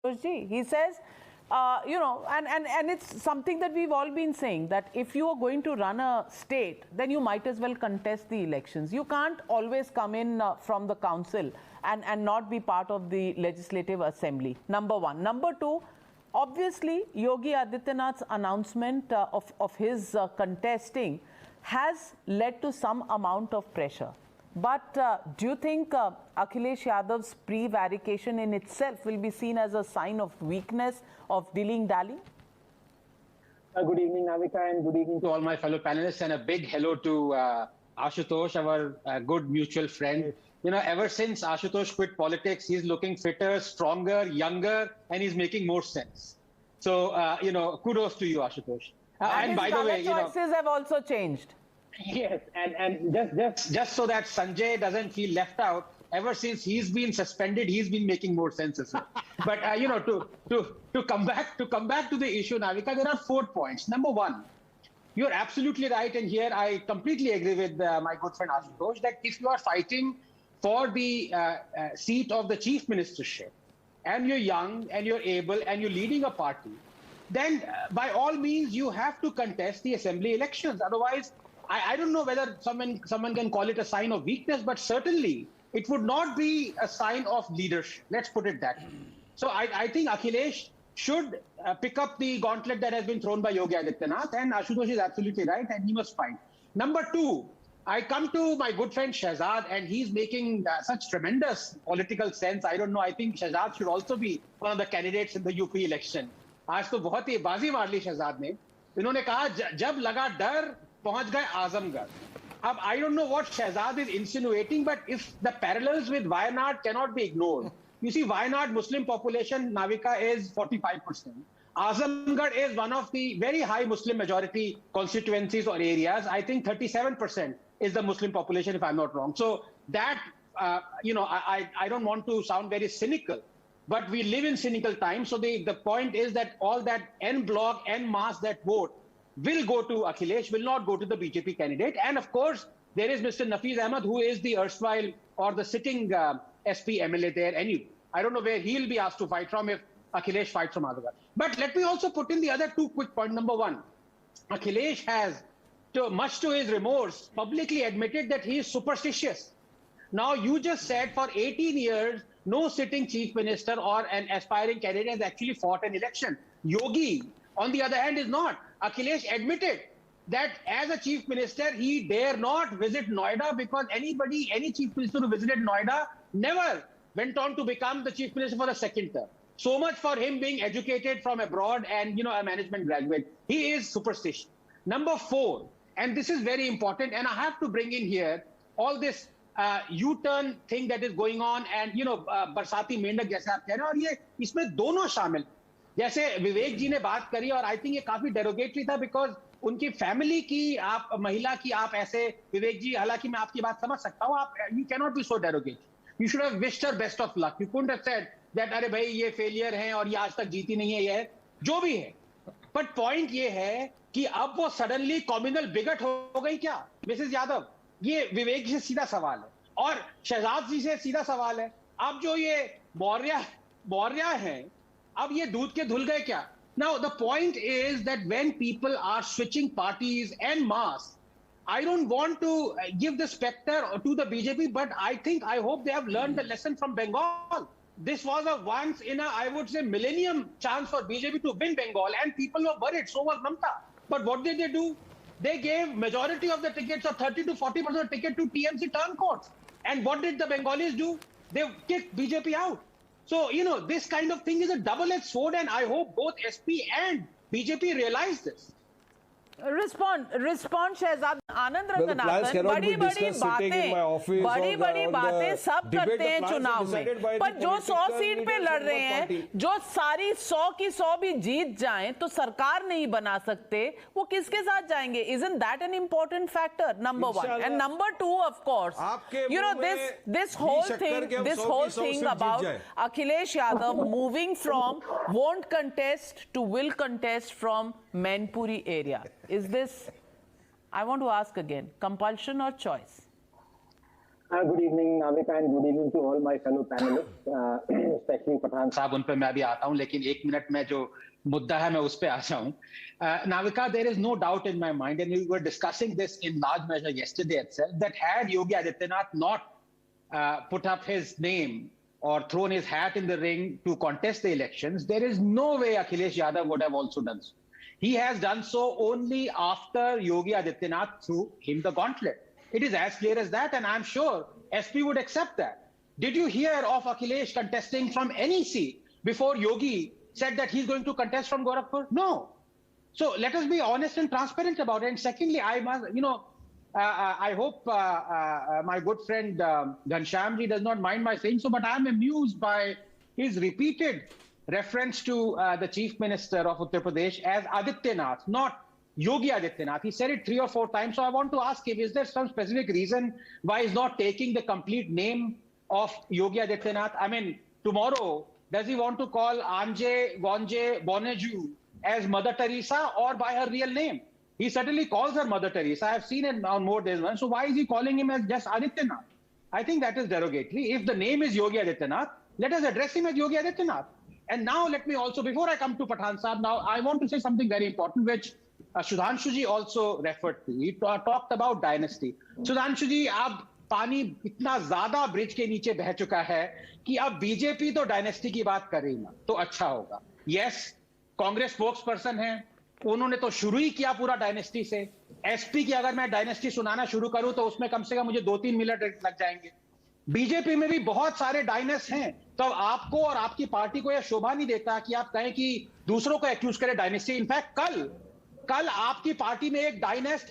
He says, and it's something that we've all been saying, that if you are going to run a state, then you might as well contest the elections. You can't always come in from the council and not be part of the legislative assembly, number one. Number two, obviously, Yogi Adityanath's announcement of his contesting has led to some amount of pressure. But do you think Akhilesh Yadav's prevarication in itself will be seen as a sign of weakness, of dilly-dally? Good evening, Navika, and good evening to all my fellow panelists, and a big hello to Ashutosh, our good mutual friend. You know, ever since Ashutosh quit politics, he's looking fitter, stronger, younger, and he's making more sense. So, kudos to you, Ashutosh. And by the way, choices have also changed. Yes, and just so that Sanjay doesn't feel left out, ever since he's been suspended, he's been making more sense as well. But to come back to the issue, Navika, there are 4 points. Number one, you're absolutely right, and here I completely agree with my good friend Ashutosh, that if you are fighting for the seat of the chief ministership, and you're young and you're able and you're leading a party, then by all means you have to contest the assembly elections. Otherwise, I don't know whether someone can call it a sign of weakness, but certainly it would not be a sign of leadership. Let's put it that way. So I think Akhilesh should pick up the gauntlet that has been thrown by Yogi Adityanath, and Ashutosh is absolutely right, and he must fight. Number two, I come to my good friend Shehzad, and he's making such tremendous political sense. I don't know, I think Shehzad should also be one of the candidates in the UP election. आज तो बहुत ही बाजी मार ली शहजाद ने. इन्होंने कहा जब लगा डर पहुंच गए आजमगढ़. अब I don't know what Shehzad is insinuating, but if the parallels with Wayanad cannot be ignored. You see, Wayanad Muslim population, Navika, is 45%. Azamgarh is one of the very high Muslim majority constituencies or areas. I think 37% is the Muslim population, if I'm not wrong. So that, I don't want to sound very cynical, but we live in cynical times. So the point is that all that en bloc, en masse that vote will go to Akhilesh, will not go to the BJP candidate. And of course, there is Mr. Nafiz Ahmed, who is the erstwhile or the sitting SP MLA there anyway. I don't know where he'll be asked to fight from if Akhilesh fights from Azamgarh. But let me also put in the other 2 quick points. Number one, Akhilesh has, much to his remorse, publicly admitted that he is superstitious. Now, you just said for 18 years, no sitting chief minister or an aspiring candidate has actually fought an election. Yogi, on the other hand, is not. Akhilesh admitted that as a chief minister, he dare not visit Noida because any chief minister who visited Noida never went on to become the chief minister for a second term. So much for him being educated from abroad and, a management graduate. He is superstitious. Number 4, and this is very important, and I have to bring in here all this U-turn thing that is going on, and बरसाती मेंढक जैसे आप कह रहे हैं, और ये इसमें दोनों शामिल. जैसे विवेक जी ने बात करी, और आई थिंक ये काफी डेरोगेटरी था, बिकॉज उनकी फैमिली की, आप महिला की, आप ऐसे, विवेक जी, हालांकि मैं आपकी बात समझ सकता हूँ, आप you can not be so derogatory. You should have wished her best of luck. You couldn't have said that अरे भाई ये फेलियर है और ये आज तक जीती नहीं है, ये जो भी है. बट पॉइंट ये है कि अब वो सडनली कॉम्युनल बिगट हो गई क्या मिसेस यादव? ये विवेक जी से सीधा सवाल है, और शहजाद जी से सीधा सवाल है. अब जो ये मौर्य है, अब ये दूध के धुल गए क्या? Now the point is that when people are switching parties en masse, I don't want to give the specter to the BJP, but I hope they have learned the lesson from Bengal. This was a once in a, I would say, millennium chance for BJP to win Bengal, and people were worried. So was Mamta. But what did they do? They gave majority of the tickets, or 30 to 40% of the ticket, to TMC turncoats. And what did the Bengalis do? They kicked BJP out. So, this kind of thing is a double-edged sword, and I hope both SP and BJP realize this. Respond, Shahzad. आनंद रंगनाथन, बड़ी बड़ी बातें सब करते हैं चुनाव में, पर जो 100 सीट पे लड़ रहे हैं, जो सारी 100 की 100 भी जीत जाएं तो सरकार नहीं बना सकते, वो किसके साथ जाएंगे? Isn't that an important factor? Number 1. And number 2, of course, this whole thing about Akhilesh Yadav moving from won't contest to will contest from Mainpuri area. Is this, I want to ask again, compulsion or choice? Good evening, Navika, and good evening to all my fellow panelists, especially Pathan साहब उन पे मैं अभी आता हूं, लेकिन एक minute में जो मुद्दा है मैं उस पे आ जाऊं. Navika, there is no doubt in my mind, and we were discussing this in large measure yesterday itself, that had Yogi Adityanath not put up his name or thrown his hat in the ring to contest the elections, there is no way Akhilesh Yadav would have also done so. He has done so only after Yogi Adityanath threw him the gauntlet. It is as clear as that, and I'm sure SP would accept that. Did you hear of Akhilesh contesting from any seat before Yogi said that he's going to contest from Gorakhpur? No. So let us be honest and transparent about it. And secondly, I must, I hope my good friend Ghanshyamji does not mind my saying so, but I'm amused by his repeated reference to the Chief Minister of Uttar Pradesh as Adityanath, not Yogi Adityanath. He said it 3 or 4 times. So I want to ask him, is there some specific reason why he's not taking the complete name of Yogi Adityanath? I mean, tomorrow, does he want to call Anje Gonje Boneju as Mother Teresa or by her real name? He certainly calls her Mother Teresa. I've seen it on more than one. So why is he calling him as just Adityanath? I think that is derogatory. If the name is Yogi Adityanath, let us address him as Yogi Adityanath. And now let me also, before I come to Pathan Saab, now I want to say something very important, which Sudhanshuji also referred to. He talked about dynasty. Sudhanshuji, अब पानी इतना ज्यादा bridge के नीचे बह चुका है कि अब बीजेपी तो डायनेस्टी की बात कर रही ना तो अच्छा होगा. यस, कांग्रेस स्पोक्स पर्सन है, उन्होंने तो शुरू ही किया पूरा डायनेस्टी से. एसपी की अगर मैं डायनेस्टी सुनाना शुरू करूं तो उसमें कम से कम मुझे 2-3 मिनट लग जाएंगे. बीजेपी में भी बहुत सारे डायनेस्ट हैं, तो आपको और आपकी पार्टी को यह शोभा नहीं देता कि आप कहें कि दूसरों को एक्यूज करें डायनेस्टी. इनफैक्ट कल आपकी पार्टी में एक डायनेस्ट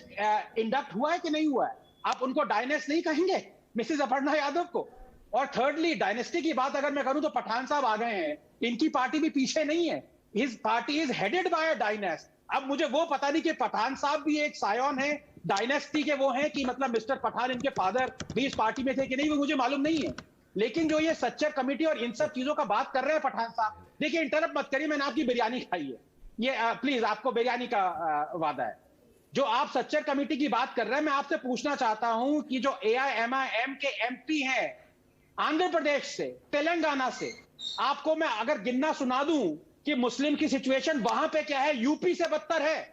इंडक्ट हुआ है कि नहीं हुआ है? आप उनको डायनेस्ट नहीं कहेंगे, मिसेस अपर्णा यादव को? और थर्डली, डायनेस्टी की बात अगर मैं करूं तो पठान साहब आ गए हैं, इनकी पार्टी भी पीछे नहीं है. His party is headed by a dynast. अब मुझे वो पता नहीं कि पठान साहब भी एक सायोन है डायनेस्टी के, वो हैं कि मतलब मिस्टर पठान इनके फादर भी इस पार्टी में थे कि नहीं, वो मुझे मालूम नहीं है. लेकिन जो ये सच्चर कमेटी और इन सब चीजों का बात कर रहे हैं पठान साहब, देखिए इंटरप्ट मत करिए, मैंने आपकी बिरयानी खाई है, ये प्लीज आपको बिरयानी का वादा है. जो आप सच्चर कमेटी की बात कर रहे हैं, मैं आपसे पूछना चाहता हूं कि जो AIMIM के MP हैं आंध्र प्रदेश से, तेलंगाना से, आपको मैं अगर गिनना सुना दूं कि मुस्लिम की सिचुएशन वहां पे क्या है, यूपी से बदतर है.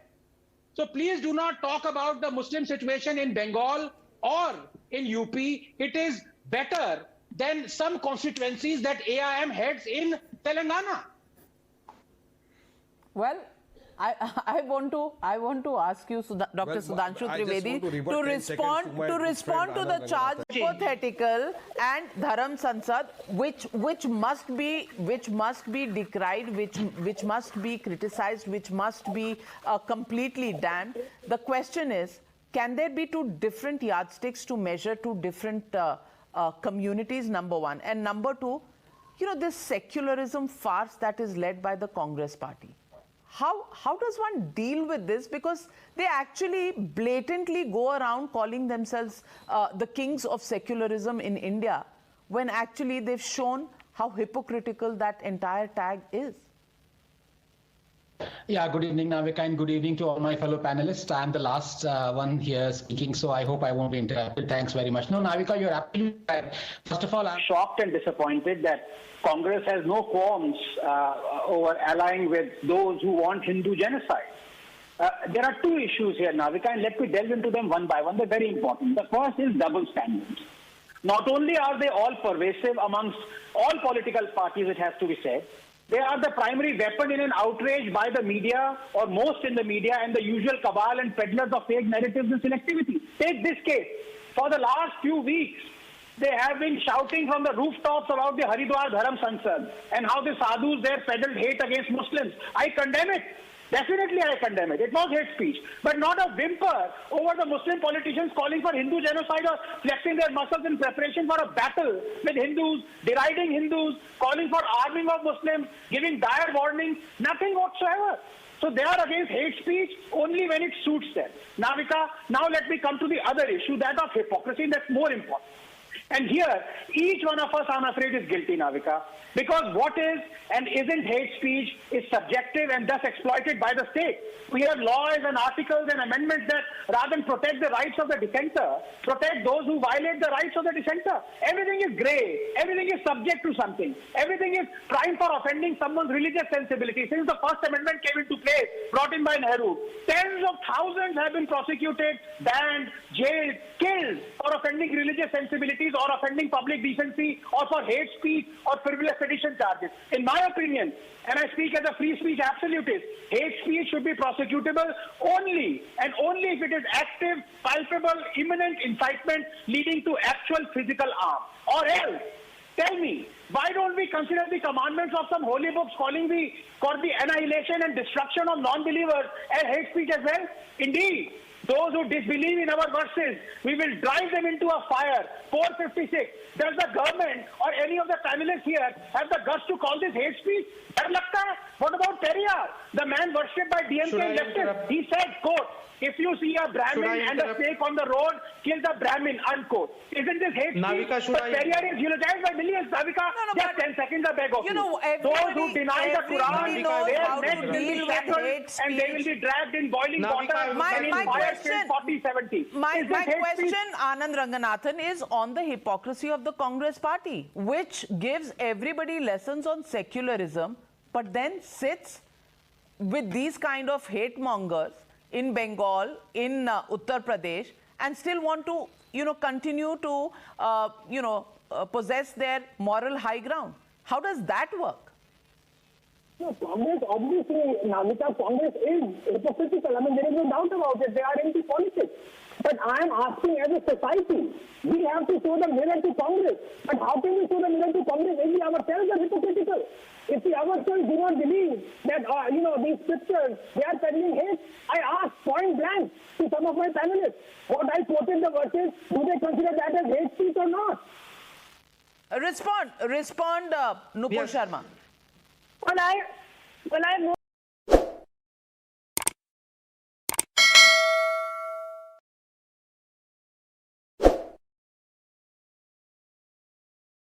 So please do not talk about the Muslim situation in Bengal or in UP. It is better than some constituencies that AIM heads in Telangana. Well, I want to ask you, Dr. Sudhanshu Trivedi, to respond to the charge hypothetical and Dharam Sansad, which must be decried, which must be criticized, which must be completely damned. The question is, can there be 2 different yardsticks to measure 2 different communities? Number one, and number two, this secularism farce that is led by the Congress party. How does one deal with this? Because they actually blatantly go around calling themselves the kings of secularism in India, when actually they've shown how hypocritical that entire tag is. Yeah, good evening, Navika, and good evening to all my fellow panelists. I'm the last one here speaking, so I hope I won't be interrupted. Thanks very much. No, Navika, you're absolutely right. First of all, I'm shocked and disappointed that Congress has no qualms over allying with those who want Hindu genocide. There are 2 issues here, Navika, and let me delve into them one by one. They're very important. The first is double standards. Not only are they all pervasive amongst all political parties, it has to be said, they are the primary weapon in an outrage by the media, or most in the media, and the usual cabal and peddlers of fake narratives and selectivity. Take this case. For the last few weeks, they have been shouting from the rooftops about the Haridwar Dharam Sansad and how the sadhus there peddled hate against Muslims. I condemn it. Definitely I condemn it. It was hate speech. But not a whimper over the Muslim politicians calling for Hindu genocide or flexing their muscles in preparation for a battle with Hindus, deriding Hindus, calling for arming of Muslims, giving dire warnings. Nothing whatsoever. So they are against hate speech only when it suits them. Navika, now let me come to the other issue, that of hypocrisy. That's more important. And here, each one of us, I'm afraid, is guilty, Navika. Because what is and isn't hate speech is subjective and thus exploited by the state. We have laws and articles and amendments that, rather than protect the rights of the dissenter, protect those who violate the rights of the dissenter. Everything is grey. Everything is subject to something. Everything is primed for offending someone's religious sensibility. Since the First Amendment came into place, brought in by Nehru, tens of thousands have been prosecuted, banned, jailed, killed for offending religious sensibilities or offending public decency or for hate speech or frivolous sedition charges. In my opinion, and I speak as a free speech absolutist, hate speech should be prosecutable only and only if it is active, palpable, imminent incitement leading to actual physical harm. Or else, tell me, why don't we consider the commandments of some holy books calling for the annihilation and destruction of non-believers as hate speech as well? Indeed, those who disbelieve in our verses, we will drive them into a fire. 456. Does the government or any of the panelists here have the guts to call this hate speech? What about Periyar, the man worshipped by DMK and leftists? He said, quote, if you see a Brahmin and a snake on the road, kill the Brahmin, unquote. Isn't this hate speech? But Periyar is eulogized by millions. Navika, just 10 seconds, I beg of you. Those who deny the Quran, their necks will be shackled and they will be dragged in boiling water and in fire till 40-70. My question, Anand Ranganathan, is on the hypocrisy of the Congress party, which gives everybody lessons on secularism, but then sits with these kind of hate mongers in Bengal, in Uttar Pradesh, and still want to, continue to, possess their moral high ground. How does that work? No, Congress, obviously, Navika, Congress is hypocritical. I mean, there is no doubt about it. They are into politics. But I am asking as a society, we have to show the mirror to Congress. But how can we show the mirror to Congress if we ourselves are hypocritical? If we ourselves do not believe that, these scriptures, they are peddling hate, I ask point blank to some of my panelists, what I quoted the verses, do they consider that as hate speech or not? Respond, Nupur Sharma. Well, I